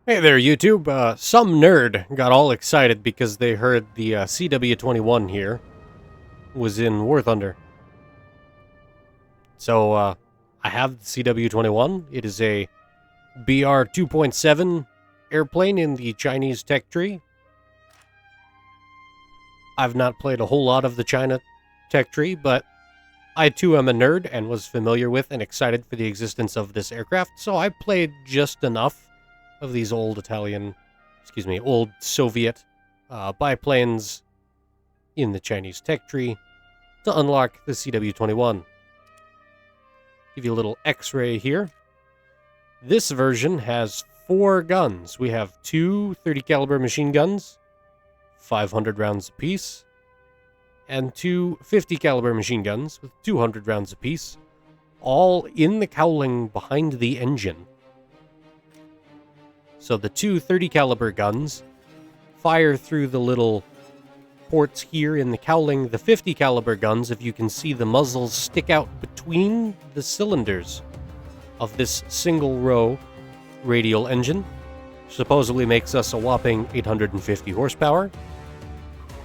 Hey there, YouTube. Some nerd got all excited because they heard the CW-21 here was in Warthunder. So, I have the CW-21. It is a BR 2.7 airplane in the Chinese tech tree. I've not played a whole lot of the China tech tree, but I too am a nerd and was familiar with and excited for the existence of this aircraft, so I played just enough of these old Soviet biplanes in the Chinese tech tree to unlock the CW-21. Give you a little x-ray here. This version has 4 guns. We have 2 30 caliber machine guns, 500 rounds apiece, and 2 50 caliber machine guns with 200 rounds apiece, all in the cowling behind the engine. So the 2 30 caliber guns fire through the little ports here in the cowling. The 50 caliber guns, if you can see the muzzles stick out between the cylinders of this single row radial engine, supposedly makes us a whopping 850 horsepower.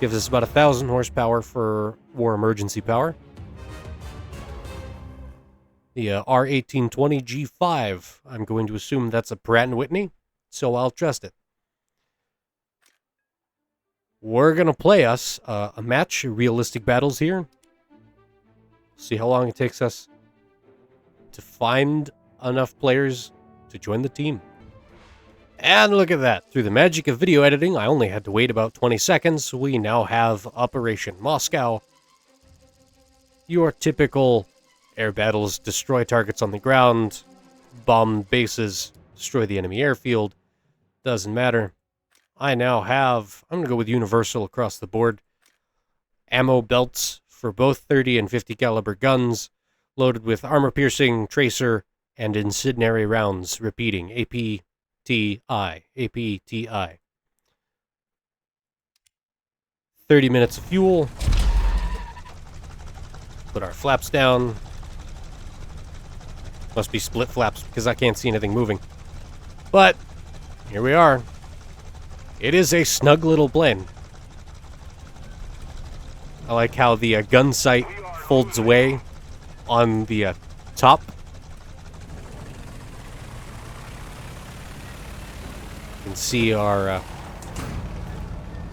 Gives us about 1,000 horsepower for war emergency power. The R1820 G5, I'm going to assume that's a Pratt & Whitney, so I'll trust it. We're going to play us a match, realistic battles here. See how long it takes us to find enough players to join the team. And look at that. Through the magic of video editing, I only had to wait about 20 seconds. We now have Operation Moscow. Your typical air battles: destroy targets on the ground, bomb bases, destroy the enemy airfield. Doesn't matter. I'm going to go with universal across the board. Ammo belts for both 30 and 50 caliber guns, loaded with armor-piercing, tracer, and incendiary rounds. Repeating, APTI, APTI. 30 minutes of fuel. Put our flaps down. Must be split flaps because I can't see anything moving. But here we are. It is a snug little plane. I like how the gun sight folds away on the top. You can see our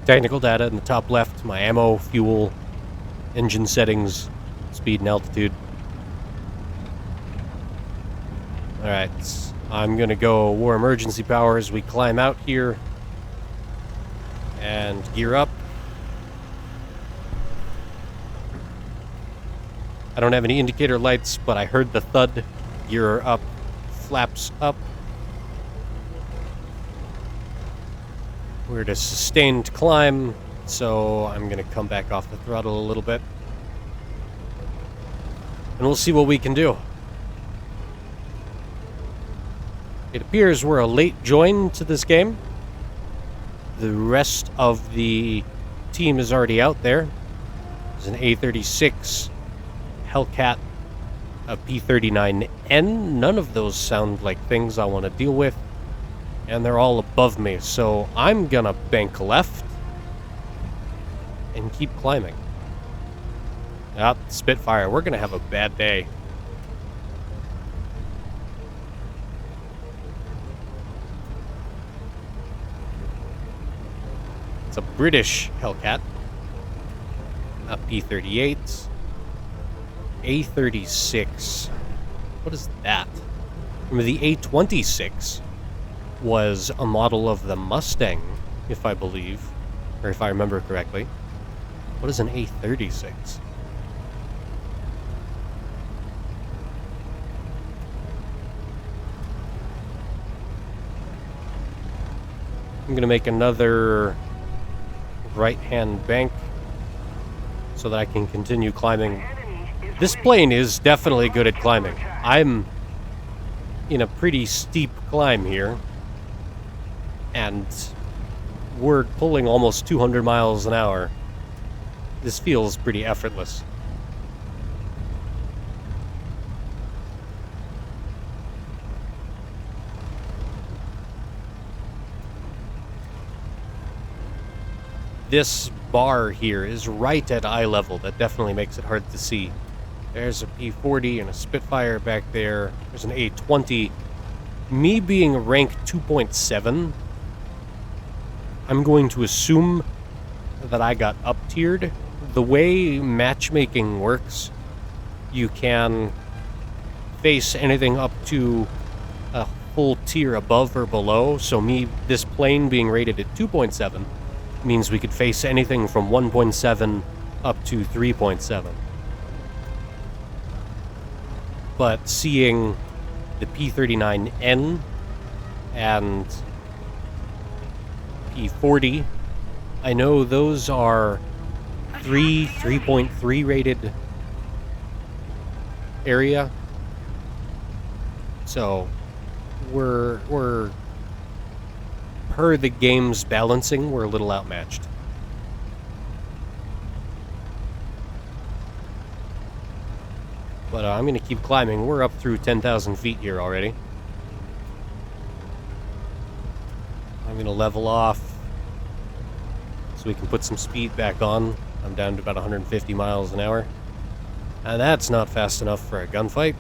technical data in the top left, my ammo, fuel, engine settings, speed and altitude. Alright, I'm going to go war emergency power as we climb out here. And gear up. I don't have any indicator lights, but I heard the thud. Gear up, flaps up. We're at a sustained climb, so I'm going to come back off the throttle a little bit. And we'll see what we can do. It appears we're a late join to this game. The rest of the team is already out there. There's an A-36, Hellcat, a P-39N. None of those sound like things I want to deal with. And they're all above me, so I'm gonna bank left and keep climbing. Spitfire, we're gonna have a bad day. It's a British Hellcat. A P-38. A-36. What is that? Remember, the A-26 was a model of the Mustang, if I believe, or if I remember correctly. What is an A-36? I'm going to make another right-hand bank so that I can continue climbing. This plane is definitely good at climbing. I'm in a pretty steep climb here, and we're pulling almost 200 miles an hour. This feels pretty effortless. this bar here is right at eye level. That definitely makes it hard to see. There's a P-40 and a Spitfire back there. There's an A-20. Me being rank 2.7, I'm going to assume that I got up-tiered. The way matchmaking works, you can face anything up to a full tier above or below. So this plane being rated at 2.7 means we could face anything from 1.7 up to 3.7. But seeing the P-39N and P-40, I know those are 3.3 rated area. So we're per the game's balancing, we're a little outmatched. But I'm going to keep climbing. We're up through 10,000 feet here already. I'm going to level off so we can put some speed back on. I'm down to about 150 miles an hour. And that's not fast enough for a gunfight.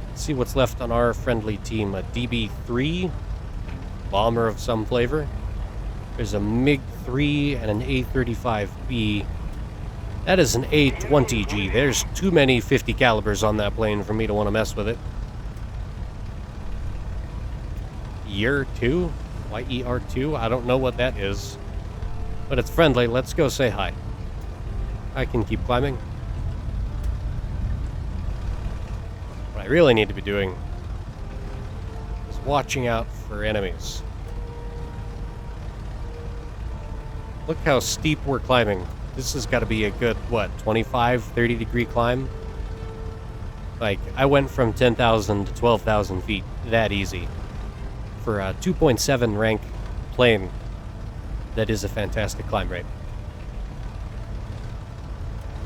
Let's see what's left on our friendly team. A DB-3, bomber of some flavor. There's a MiG-3 and an A-35B. That is an A-20G. There's too many 50 calibers on that plane for me to want to mess with it. Year-2? YER-2? I don't know what that is. But it's friendly. Let's go say hi. I can keep climbing. What I really need to be doing is watching out for enemies. Look how steep we're climbing. This has got to be a good, what, 25, 30 degree climb? Like, I went from 10,000 to 12,000 feet that easy. For a 2.7 rank plane, that is a fantastic climb rate.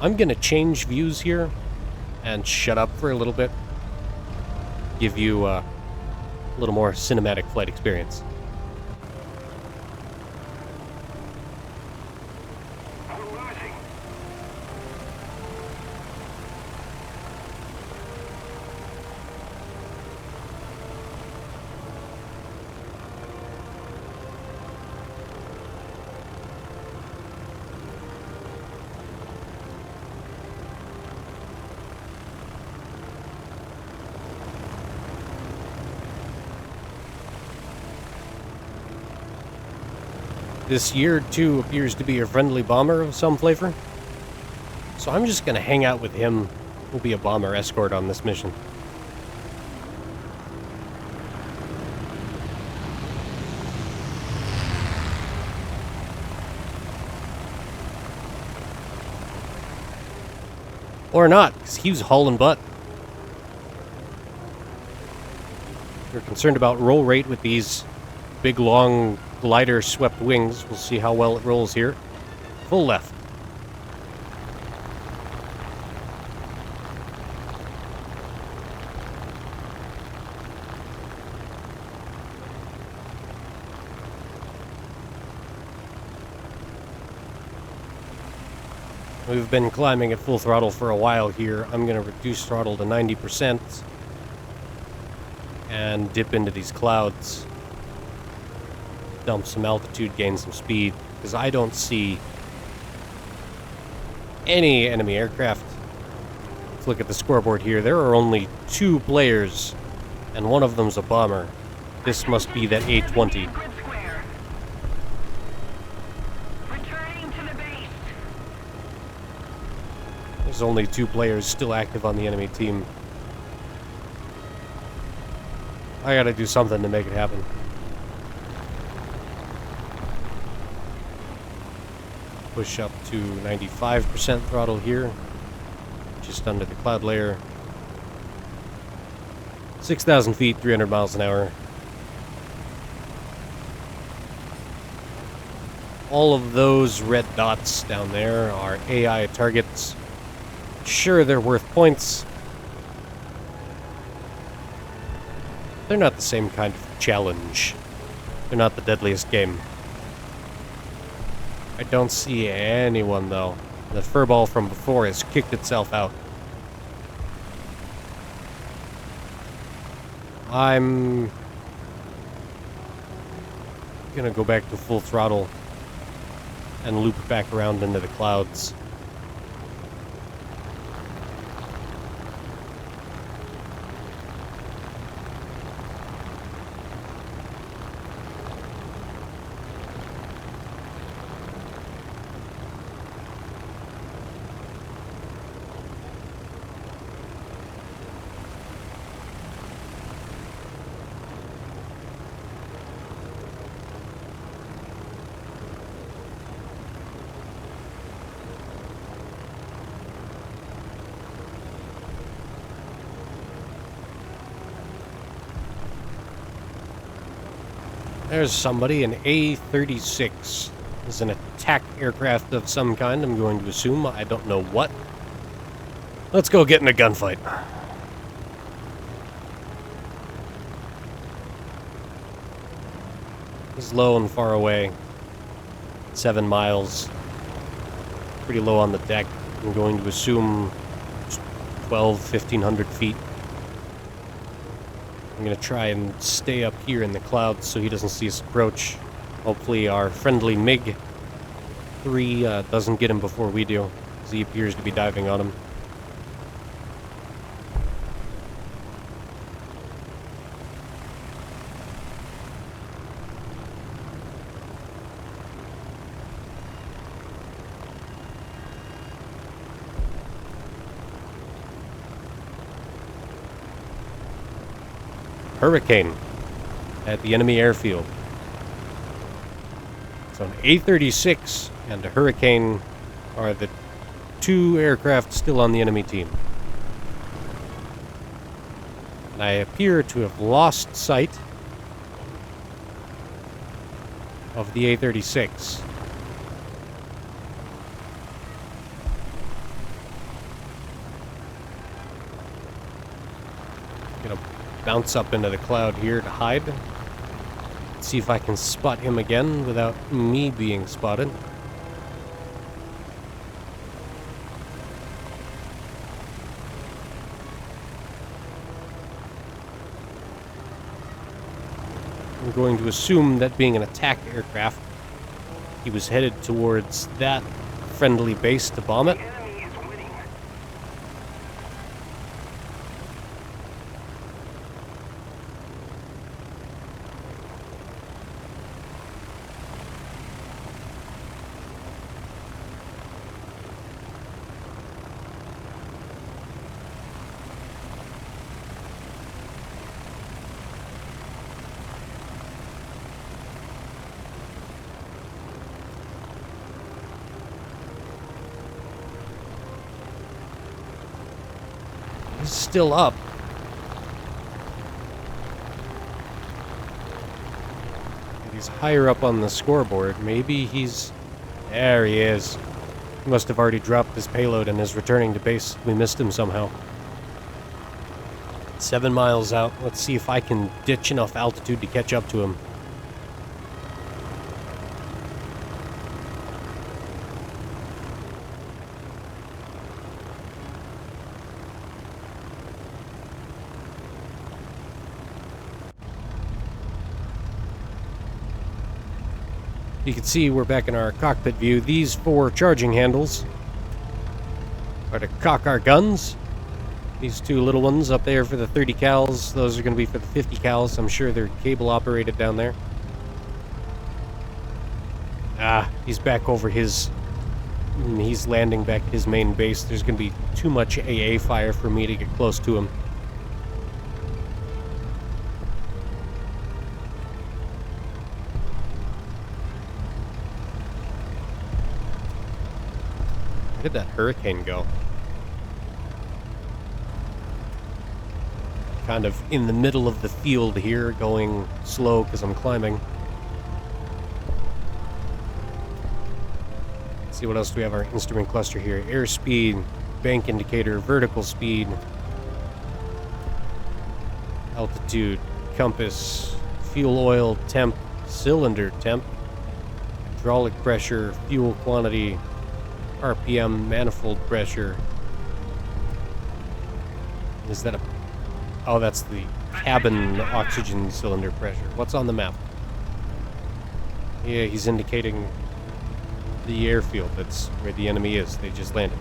I'm going to change views here and shut up for a little bit. Give you a little more cinematic flight experience. This Year-2 appears to be a friendly bomber of some flavor. So I'm just going to hang out with him. We'll be a bomber escort on this mission. Or not, because he was hauling butt. We're concerned about roll rate with these big, long glider swept wings. We'll see how well it rolls here. Full left. We've been climbing at full throttle for a while here. I'm going to reduce throttle to 90% and dip into these clouds. Dump some altitude, gain some speed, because I don't see any enemy aircraft. Let's look at the scoreboard here. There are only 2 players, and one of them's a bomber. This must be that A-20. There's only 2 players still active on the enemy team. I gotta do something to make it happen. Push up to 95% throttle here, just under the cloud layer. 6,000 feet, 300 miles an hour. All of those red dots down there are AI targets. Sure, they're worth points. They're not the same kind of challenge. They're not the deadliest game. I don't see anyone, though. The furball from before has kicked itself out. I'm gonna go back to full throttle and loop back around into the clouds. There's somebody, an A-36. This is an attack aircraft of some kind, I'm going to assume. I don't know what. Let's go get in a gunfight. He's low and far away. 7 miles. Pretty low on the deck. I'm going to assume 1,500 feet. I'm going to try and stay up here in the clouds so he doesn't see us approach. Hopefully our friendly MiG-3 doesn't get him before we do, as he appears to be diving on him. Hurricane at the enemy airfield. So an A-36 and a Hurricane are the 2 aircraft still on the enemy team. And I appear to have lost sight of the A-36. Gonna bounce up into the cloud here to hide. See if I can spot him again without me being spotted. I'm going to assume that being an attack aircraft, he was headed towards that friendly base to bomb it. He's still up. He's higher up on the scoreboard. Maybe he's... There he is. He must have already dropped his payload and is returning to base. We missed him somehow. 7 miles out. Let's see if I can ditch enough altitude to catch up to him. You can see we're back in our cockpit view. These 4 charging handles are to cock our guns. These 2 little ones up there for the 30 cals, those are going to be for the 50 cals. I'm sure they're cable operated down there. Ah, he's back over his... He's landing back at his main base. There's going to be too much AA fire for me to get close to him. Where did that Hurricane go? Kind of in the middle of the field here, going slow because I'm climbing. Let's see, what else do we have? Our instrument cluster here. Airspeed, bank indicator, vertical speed, altitude, compass, fuel oil temp, cylinder temp, hydraulic pressure, fuel quantity, RPM, manifold pressure. Is that a... Oh, that's the cabin oxygen cylinder pressure. What's on the map? Yeah, he's indicating the airfield. That's where the enemy is. They just landed.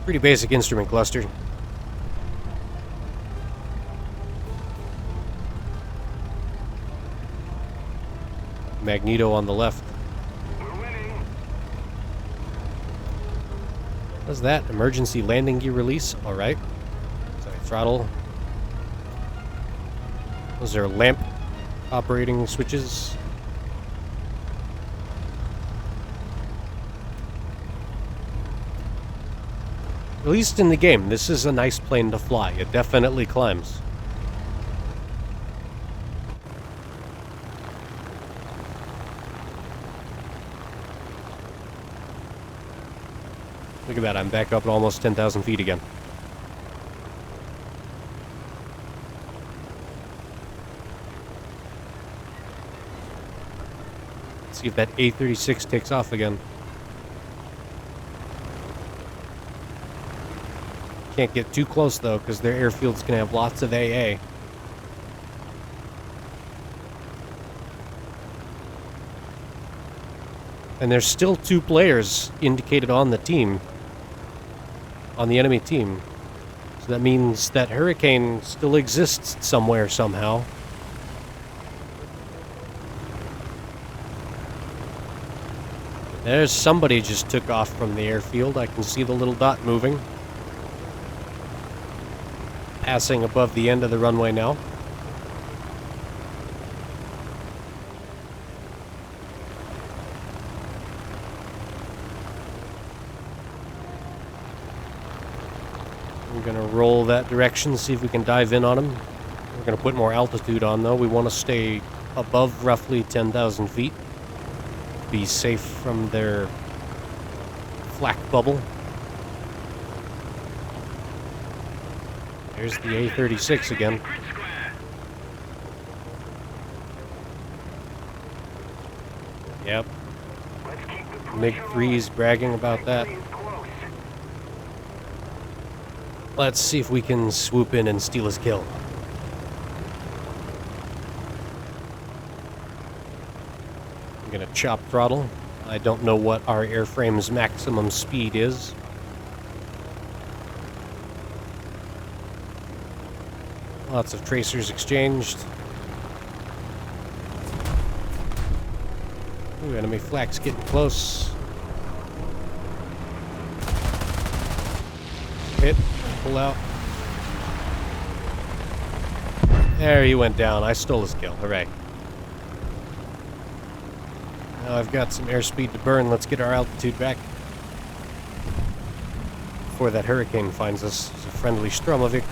Pretty basic instrument cluster. Magneto on the left. What's that? Emergency landing gear release? Alright. Sorry, throttle. Those are lamp operating switches. At least in the game, this is a nice plane to fly. It definitely climbs. Look at that, I'm back up at almost 10,000 feet again. Let's see if that A-36 takes off again. Can't get too close though, because their airfield's gonna have lots of AA. And there's still 2 players indicated on the team. On the enemy team. So that means that Hurricane still exists somewhere, somehow. There's somebody just took off from the airfield. I can see the little dot moving. Passing above the end of the runway now. We're going to roll that direction, see if we can dive in on them. We're going to put more altitude on, though. We want to stay above roughly 10,000 feet. Be safe from their flak bubble. There's the A-36 again. Yep. MiG-3's bragging about that. Let's see if we can swoop in and steal his kill. I'm gonna chop throttle. I don't know what our airframe's maximum speed is. Lots of tracers exchanged. Ooh, enemy flak's getting close. Hit. Pull out. There, he went down. I stole his kill. Hooray. Now I've got some airspeed to burn. Let's get our altitude back before that Hurricane finds us. It's a friendly Stromovic.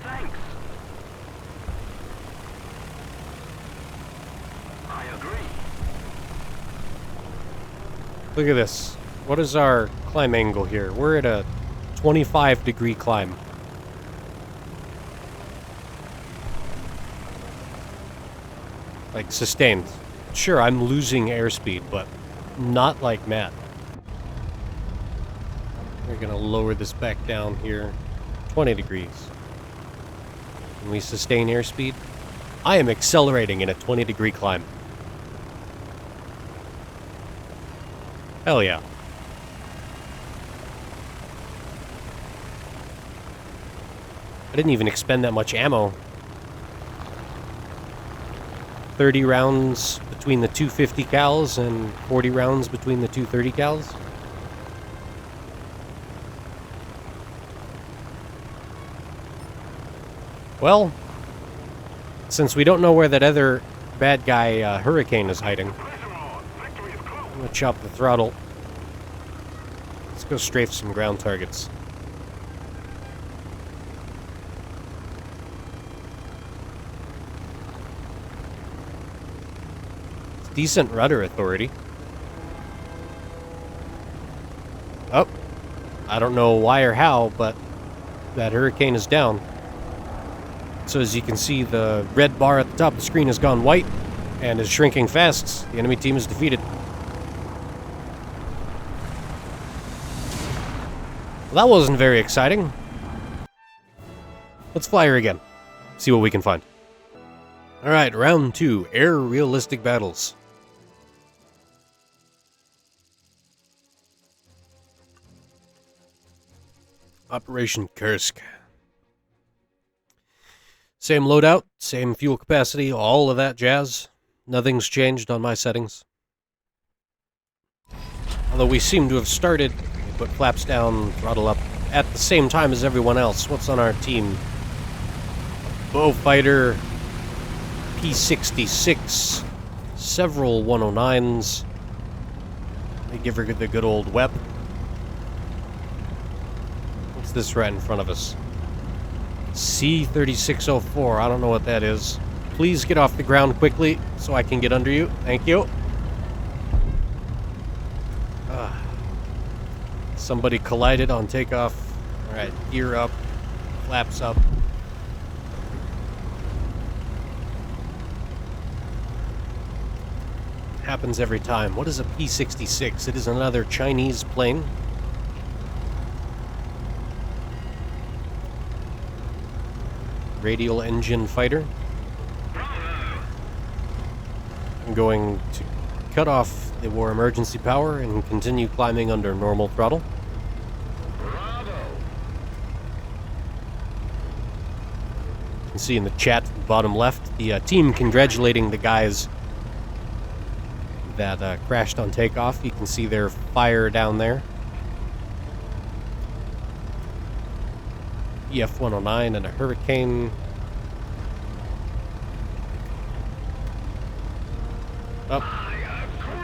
Thanks. I agree. Look at this. What is our climb angle here? We're at a 25-degree climb. Like, sustained. Sure, I'm losing airspeed, but not like mad. We're gonna lower this back down here. 20 degrees. Can we sustain airspeed? I am accelerating in a 20-degree climb. Hell yeah. I didn't even expend that much ammo. 30 rounds between the 250 cals and 40 rounds between the 230 cals. Well, since we don't know where that other bad guy Hurricane is hiding, I'm gonna chop the throttle. Let's go strafe some ground targets. Decent rudder authority. Oh, I don't know why or how, but that hurricane is down. So as you can see, the red bar at the top of the screen has gone white and is shrinking fast. The enemy team is defeated. Well, that wasn't very exciting. Let's fly her again. See what we can find. Alright, round 2. Air realistic battles. Operation Kursk. Same loadout, same fuel capacity, all of that jazz. Nothing's changed on my settings. Although we seem to have started, we put flaps down, throttle up, at the same time as everyone else. What's on our team? Beaufighter, P-66, several 109s. They give her the good old WEP. What's this right in front of us? C-3604, I don't know what that is. Please get off the ground quickly so I can get under you. Thank you. Somebody collided on takeoff. Alright, gear up, flaps up. Happens every time. What is a P-66? It is another Chinese plane. Radial engine fighter. I'm going to cut off the war emergency power and continue climbing under normal throttle. You can see in the chat, bottom left, the team congratulating the guys that crashed on takeoff. You can see their fire down there. EF-109 and a Hurricane. Up.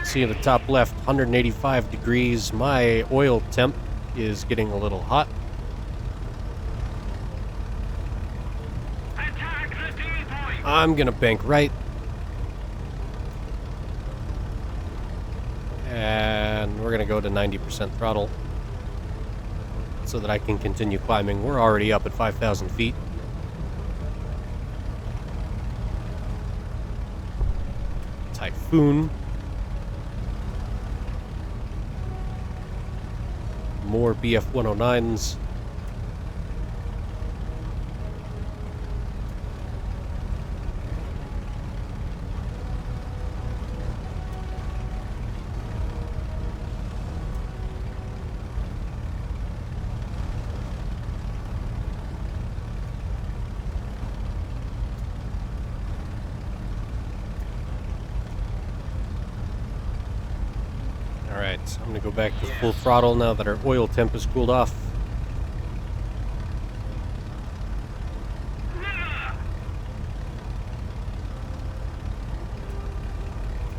See in the top left, 185 degrees. My oil temp is getting a little hot. I'm gonna bank right. And we're gonna go to 90% throttle so that I can continue climbing. We're already up at 5,000 feet. Typhoon. More BF-109s. Alright, I'm going to go back to full throttle now that our oil temp has cooled off.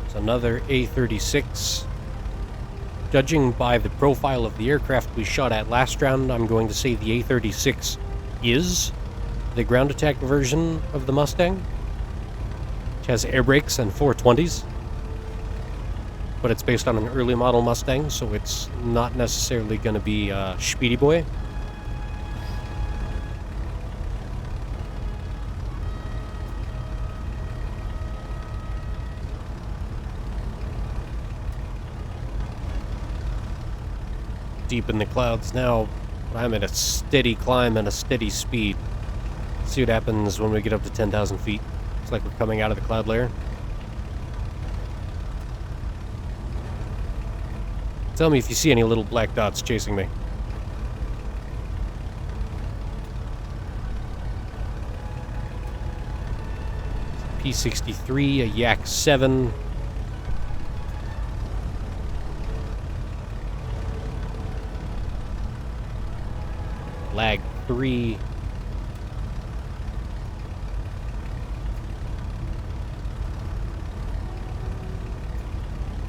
It's another A-36. Judging by the profile of the aircraft we shot at last round, I'm going to say the A-36 is the ground attack version of the Mustang. It has air brakes and 420s. But it's based on an early model Mustang, so it's not necessarily going to be Speedy Boy. Deep in the clouds now, I'm at a steady climb and a steady speed. See what happens when we get up to 10,000 feet. Looks like we're coming out of the cloud layer. Tell me if you see any little black dots chasing me. P-63, a Yak-7. Lag 3.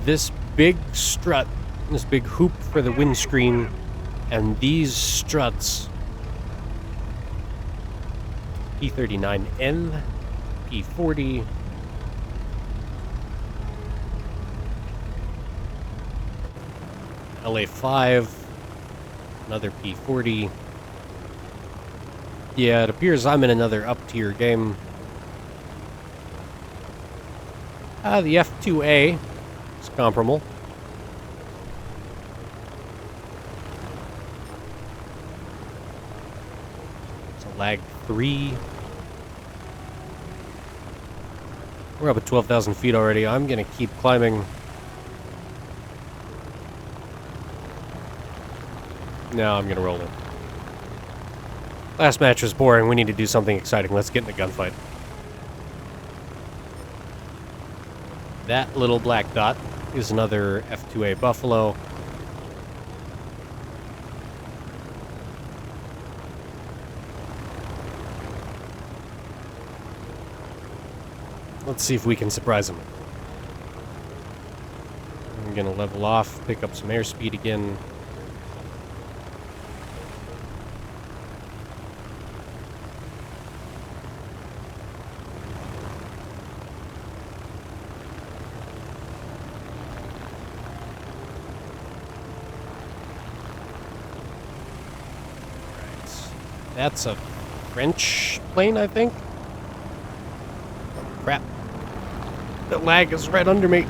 This big strut, this big hoop for the windscreen, and these struts. P-39N, P-40. LA-5. Another P-40. Yeah, it appears I'm in another up-tier game. The F-2A is comparable. It's a lag 3. We're up at 12,000 feet already. I'm going to keep climbing. No, I'm going to roll it. Last match was boring. We need to do something exciting. Let's get in a gunfight. That little black dot is another F-2A Buffalo. Let's see if we can surprise him. I'm going to level off, pick up some airspeed again. That's a French plane, I think. Oh, crap. The lag is right under me.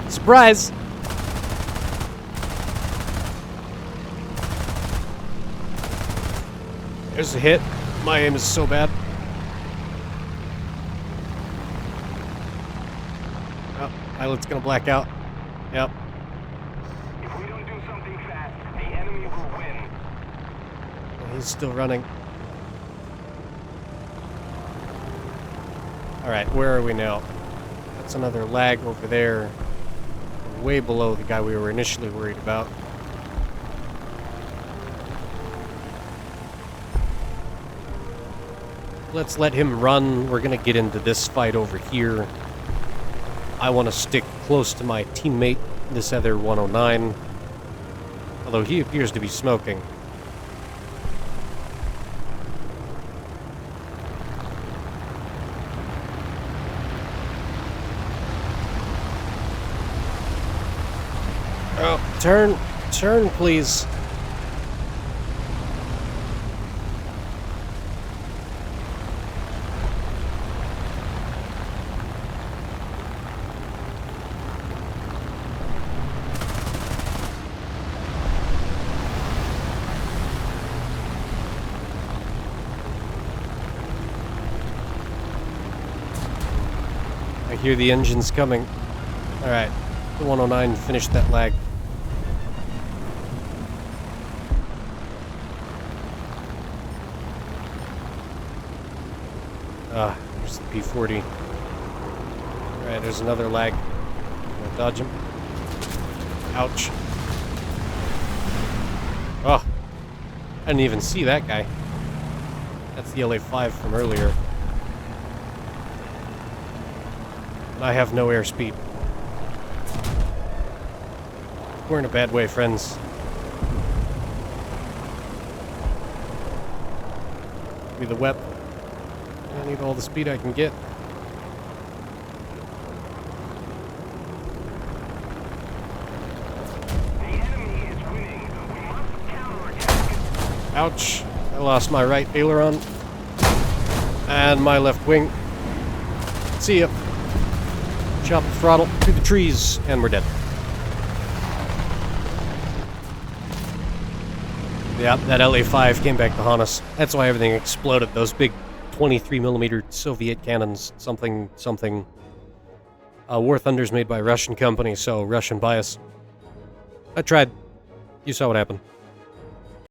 Surprise! There's a hit. My aim is so bad. Oh, pilot's gonna black out. Yep. If we don't do something fast, the enemy will win. He's still running. Alright, where are we now? That's another lag over there. Way below the guy we were initially worried about. Let's let him run. We're gonna get into this fight over here. I want to stick close to my teammate, this other 109. Although he appears to be smoking. Oh, turn, please. I hear the engines coming. All right, the 109 finished that lag. There's the P-40. Alright, there's another lag. I'm gonna dodge him. Ouch. Oh, I didn't even see that guy. That's the LA-5 from earlier. And I have no airspeed. We're in a bad way, friends. Give me the weapon. I need all the speed I can get. The enemy is winning. We must counterattack. Ouch. I lost my right aileron. And my left wing. See ya. Chop the throttle through the trees. And we're dead. Yeah, that LA-5 came back to haunt us. That's why everything exploded. Those big 23mm Soviet cannons. Something. Warthunder's made by a Russian company, so Russian bias. I tried. You saw what happened.